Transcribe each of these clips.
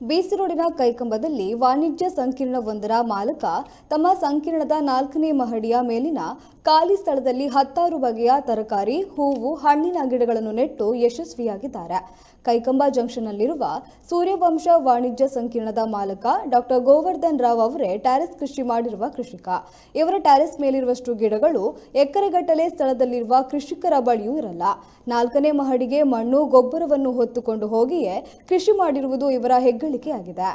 ಬೀಸರೋಡಿನ ಕೈಕಂಬದಲ್ಲಿ ವಾಣಿಜ್ಯ ಸಂಕೀರ್ಣವೊಂದರ ಮಾಲಕ ತಮ್ಮ ಸಂಕೀರ್ಣದ 4ನೇ ಮಹಡಿಯ ಮೇಲಿನ ಖಾಲಿ ಸ್ಥಳದಲ್ಲಿ 10 ಬಗೆಯ ತರಕಾರಿ, ಹೂವು, ಹಣ್ಣಿನ ಗಿಡಗಳನ್ನು ನೆಟ್ಟು ಯಶಸ್ವಿಯಾಗಿದ್ದಾರೆ. ಕೈಕಂಬ ಜಂಕ್ಷನ್ನಲ್ಲಿರುವ ಸೂರ್ಯವಂಶ ವಾಣಿಜ್ಯ ಸಂಕೀರ್ಣದ ಮಾಲಕ ಡಾಕ್ಟರ್ ಗೋವರ್ಧನ್ ರಾವ್ ಅವರೇ ಟ್ಯಾರೆಸ್ ಕೃಷಿ ಮಾಡಿರುವ ಕೃಷಿಕ. ಇವರ ಟ್ಯಾರೆಸ್ ಮೇಲಿರುವಷ್ಟು ಗಿಡಗಳು ಎಕರೆಗಟ್ಟಲೆ ಸ್ಥಳದಲ್ಲಿರುವ ಕೃಷಿಕರ ಬಳಿಯೂ ಇರಲ್ಲ. 4ನೇ ಮಹಡಿಗೆ ಮಣ್ಣು, ಗೊಬ್ಬರವನ್ನು ಹೊತ್ತುಕೊಂಡು ಹೋಗಿಯೇ ಕೃಷಿ ಮಾಡಿರುವುದು ಇವರ ಹೆಗ್ಗಳಿಕೆಯಾಗಿದೆ.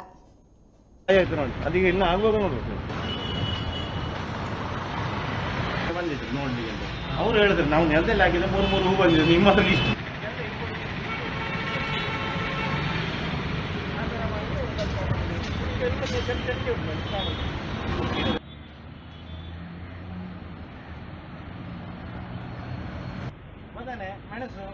ಅವರು ಹೇಳಿದ್ರು ನಾವು ನೆಲದಲ್ಲಿ ಆಗಿದೆ 3 ಹೂ ಬಂದಿದೆ ನಿಮ್ಮ ಹತ್ರ ಇಷ್ಟು ಬದನೆ, ಮೆಣಸು,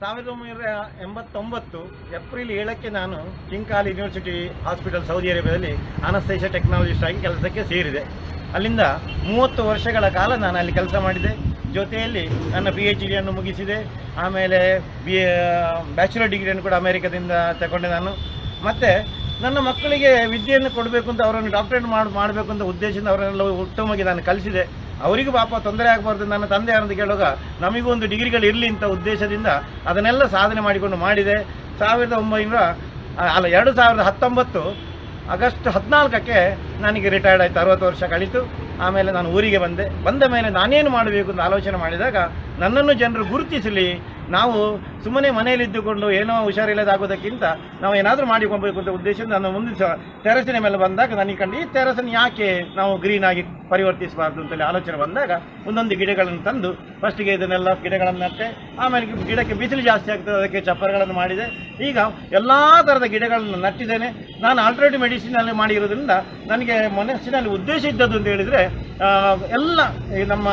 ಸಾವಿರದ 1989 ಏಪ್ರಿಲ್ 7ಕ್ಕೆ ನಾನು ಕಿಂಗ್ ಖಾಲಿ ಯೂನಿವರ್ಸಿಟಿ ಹಾಸ್ಪಿಟಲ್ ಸೌದಿ ಅರೇಬಿಯಾದಲ್ಲಿ ಅನಸ್ತೇಷಿಯಾ ಟೆಕ್ನಾಲಜಿಸ್ಟ್ ಆಗಿ ಕೆಲಸಕ್ಕೆ ಸೇರಿದೆ. ಅಲ್ಲಿಂದ 30 ವರ್ಷಗಳ ಕಾಲ ನಾನು ಅಲ್ಲಿ ಕೆಲಸ ಮಾಡಿದೆ. ಜೊತೆಯಲ್ಲಿ ನನ್ನ PhD ಮುಗಿಸಿದೆ. ಆಮೇಲೆ ಬ್ಯಾಚುಲರ್ ಡಿಗ್ರಿಯನ್ನು ಕೂಡ ಅಮೆರಿಕದಿಂದ ತಗೊಂಡೆ ನಾನು. ಮತ್ತು ನನ್ನ ಮಕ್ಕಳಿಗೆ ವಿದ್ಯೆಯನ್ನು ಕೊಡಬೇಕು ಅಂತ ಅವರನ್ನು ಡಾಕ್ಟರೇಟ್ ಮಾಡಬೇಕು ಅಂತ ಉದ್ದೇಶದಿಂದ ಅವರನ್ನೆಲ್ಲ ಉತ್ತಮವಾಗಿ ನಾನು ಕಲಿಸಿದೆ. ಅವರಿಗೂ ಪಾಪ ತೊಂದರೆ ಆಗಬಾರ್ದು, ನನ್ನ ತಂದೆ ಯಾರಂತ ಕೇಳುವಾಗ ನಮಗೂ ಒಂದು ಡಿಗ್ರಿಗಳು ಇರಲಿ ಅಂತ ಉದ್ದೇಶದಿಂದ ಅದನ್ನೆಲ್ಲ ಸಾಧನೆ ಮಾಡಿಕೊಂಡು ಮಾಡಿದೆ. 2019 ಆಗಸ್ಟ್ 14ಕ್ಕೆ ನನಗೆ ರಿಟೈರ್ಡ್ ಆಯಿತು. 60 ವರ್ಷ ಕಳೀತು. ಆಮೇಲೆ ನಾನು ಊರಿಗೆ ಬಂದ ಮೇಲೆ ನಾನೇನು ಮಾಡಬೇಕು ಅಂತ ಆಲೋಚನೆ ಮಾಡಿದಾಗ ನನ್ನನ್ನು ಜನರು ಗುರುತಿಸಲಿ, ನಾವು ಸುಮ್ಮನೆ ಮನೆಯಲ್ಲಿದ್ದುಕೊಂಡು ಏನೋ ಹುಷಾರಿಲ್ಲದಾಗೋದಕ್ಕಿಂತ ನಾವು ಏನಾದರೂ ಮಾಡಿಕೊಳ್ಬೇಕು ಅಂತ ಉದ್ದೇಶದಿಂದ ನಾನು ಮುಂದಿನ ಟೆರಸಿನ ಮೇಲೆ ಬಂದಾಗ ನನಗೆ ಕಂಡು ಈ ಟೆರಸನ್ನು ಯಾಕೆ ನಾವು ಗ್ರೀನ್ ಆಗಿ ಪರಿವರ್ತಿಸಬಾರ್ದು ಅಂತೇಳಿ ಆಲೋಚನೆ ಬಂದಾಗ ಒಂದೊಂದು ಗಿಡಗಳನ್ನು ತಂದು ಫಸ್ಟಿಗೆ ಇದನ್ನೆಲ್ಲ ಗಿಡಗಳನ್ನು ನಟ್ಟೆ. ಆಮೇಲೆ ಗಿಡಕ್ಕೆ ಬಿಸಿಲು ಜಾಸ್ತಿ ಆಗ್ತದೆ, ಅದಕ್ಕೆ ಚಪ್ಪರಗಳನ್ನು ಮಾಡಿದೆ. ಈಗ ಎಲ್ಲ ಥರದ ಗಿಡಗಳನ್ನು ನಟ್ಟಿದ್ದೇನೆ. ನಾನು ಆಲ್ಟರ್ನೇಟಿವ್ ಮೆಡಿಸಿನಲ್ಲಿ ಮಾಡಿರೋದ್ರಿಂದ ನನಗೆ ಮನಸ್ಸಿನಲ್ಲಿ ಉದ್ದೇಶ ಇದ್ದದ್ದು ಅಂತ ಹೇಳಿದರೆ ಎಲ್ಲ ನಮ್ಮ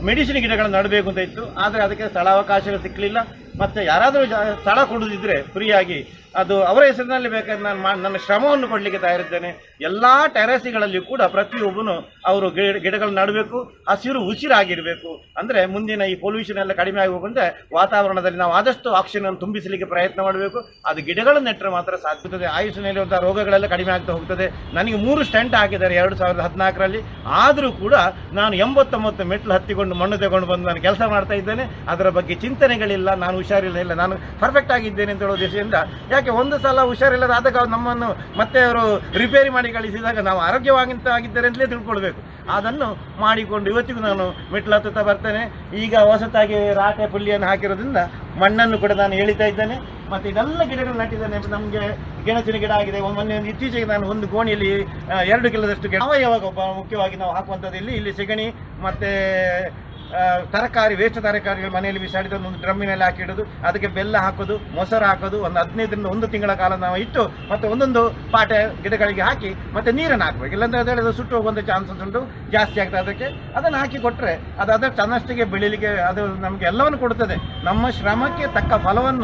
ಮೆಡಿಸಿನ್ ಗಿಡಗಳನ್ನು ನಡಬೇಕು ಅಂತ ಇತ್ತು. ಆದರೆ ಅದಕ್ಕೆ ಸ್ಥಳಾವಕಾಶ ಸಿಕ್ಕಲಿಲ್ಲ. ಮತ್ತು ಯಾರಾದರೂ ಸ್ಥಳ ಕೊಡೋದಿದ್ದರೆ ಫ್ರೀಯಾಗಿ ಅದು ಅವರ ಹೆಸರಿನಲ್ಲಿ ಬೇಕಾದ್ರೆ ನಾನು ನನ್ನ ಶ್ರಮವನ್ನು ಕೊಡಲಿಕ್ಕೆ ತಯಾರಿದ್ದೇನೆ. ಎಲ್ಲ ಟೆರಸ್ಗಳಲ್ಲಿಯೂ ಕೂಡ ಪ್ರತಿಯೊಬ್ಬನು ಅವರು ಗಿಡಗಳನ್ನು ನಡಬೇಕು, ಹಸಿರು ಉಸಿರಾಗಿರಬೇಕು. ಅಂದರೆ ಮುಂದಿನ ಈ ಪೊಲ್ಯೂಷನ್ ಎಲ್ಲ ಕಡಿಮೆ ಆಗಬೇಕಂದ್ರೆ ವಾತಾವರಣದಲ್ಲಿ ನಾವು ಆದಷ್ಟು ಆಕ್ಸಿಜನ್ ತುಂಬಿಸಲಿಕ್ಕೆ ಪ್ರಯತ್ನ ಮಾಡಬೇಕು. ಅದು ಗಿಡಗಳನ್ನು ನೆಟ್ಟರೆ ಮಾತ್ರ ಸಾಧ್ಯತೆ. ಆಯುಷ್ಯಲ್ಲಿರುವಂಥ ರೋಗಗಳೆಲ್ಲ ಕಡಿಮೆ ಆಗ್ತಾ ಹೋಗ್ತದೆ. ನನಗೆ 3 ಸ್ಟೆಂಟ್ ಹಾಕಿದ್ದಾರೆ 2014ರಲ್ಲಿ. ಆದರೂ ಕೂಡ ನಾನು 89 ಮೆಟ್ಲು ಹತ್ತಿಕೊಂಡು ಮಣ್ಣು ತಗೊಂಡು ಬಂದು ನಾನು ಕೆಲಸ ಮಾಡ್ತಾ ಇದ್ದೇನೆ. ಅದರ ಬಗ್ಗೆ ಚಿಂತನೆಗಳಿಲ್ಲ, ನಾನು ಹುಷಾರಿಲ್ಲ, ನಾನು ಪರ್ಫೆಕ್ಟ್ ಆಗಿದ್ದೇನೆ ಅಂತ ಹೇಳೋ ದೇಶದಿಂದ. ಯಾಕೆ ಒಂದು ಸಲ ಹುಷಾರಿಲ್ಲದಾದಾಗ ನಮ್ಮನ್ನು ಮತ್ತೆ ಅವರು ರಿಪೇರಿ ಮಾಡಿ ಕಳಿಸಿದಾಗ ನಾವು ಆರೋಗ್ಯವಾಗಿದ್ದಾರೆ ಅಂತಲೇ ತಿಳ್ಕೊಳ್ಬೇಕು. ಅದನ್ನು ಮಾಡಿಕೊಂಡು ಇವತ್ತಿಗೂ ನಾನು ಮೆಟ್ಲು ಹತ್ತುತ್ತಾ ಬರ್ತೇನೆ. ಈಗ ಹೊಸತಾಗಿ ರಾಟೆ ಪುಲ್ಲಿಯನ್ನು ಹಾಕಿರೋದ್ರಿಂದ ಮಣ್ಣನ್ನು ಕೂಡ ನಾನು ಎಳಿತಾ ಇದ್ದೇನೆ. ಮತ್ತು ಇದೆಲ್ಲ ಗಿಡಗಳು ನಟ್ಟಿದ್ದೇನೆ. ನಮಗೆ ಗೆಣಸಿನ ಗಿಡ ಆಗಿದೆ. ಮೊನ್ನೆ ಇತ್ತೀಚೆಗೆ ನಾನು ಒಂದು ಗೋಣಿಯಲ್ಲಿ 2 ಕಿಲೋದಷ್ಟು ಸಾವಯವ ಗೊಬ್ಬರ ಮುಖ್ಯವಾಗಿ ನಾವು ಹಾಕುವಂಥದ್ದು. ಇಲ್ಲಿ ಸೆಗಣಿ ಮತ್ತು ತರಕಾರಿ, ವೇಸ್ಟ್ ತರಕಾರಿಗಳು ಮನೆಯಲ್ಲಿ ಬಿಸಾಡಿದ ಒಂದು ಡ್ರಮ್ಮಿನಲ್ಲಿ ಹಾಕಿಡೋದು, ಅದಕ್ಕೆ ಬೆಲ್ಲ ಹಾಕೋದು, ಮೊಸರು ಹಾಕೋದು, ಒಂದು 15ರಿಂದ 1 ತಿಂಗಳ ಕಾಲ ನಾವು ಇಟ್ಟು ಮತ್ತೆ ಒಂದೊಂದು ಪಾಟೆ ಗಿಡಗಳಿಗೆ ಹಾಕಿ ಮತ್ತೆ ನೀರನ್ನು ಹಾಕಬೇಕು. ಇಲ್ಲಾಂದರೆ ಅದು ಸುಟ್ಟು ಹೋಗುವಂಥ ಚಾನ್ಸಸ್ ಉಂಟು, ಜಾಸ್ತಿ ಆಗ್ತದೆ. ಅದಕ್ಕೆ ಅದನ್ನು ಹಾಕಿ ಕೊಟ್ಟರೆ ಅದು ಅದರ ತನ್ನಷ್ಟಿಗೆ ಬೆಳೀಲಿಕ್ಕೆ ಅದು ನಮಗೆ ಎಲ್ಲವನ್ನು ಕೊಡುತ್ತದೆ. ನಮ್ಮ ಶ್ರಮಕ್ಕೆ ತಕ್ಕ ಫಲವನ್ನು